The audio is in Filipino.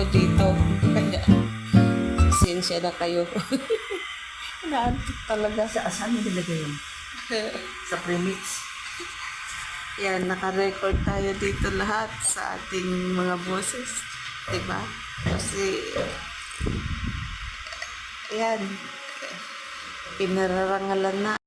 dito. Kaya, pasensya na kayo. Inaantok talaga. Saan mo nilagay yun? Sa premix. Yan, naka-record tayo dito lahat sa ating mga boses. Diba? Kasi, yan, pinararangalan na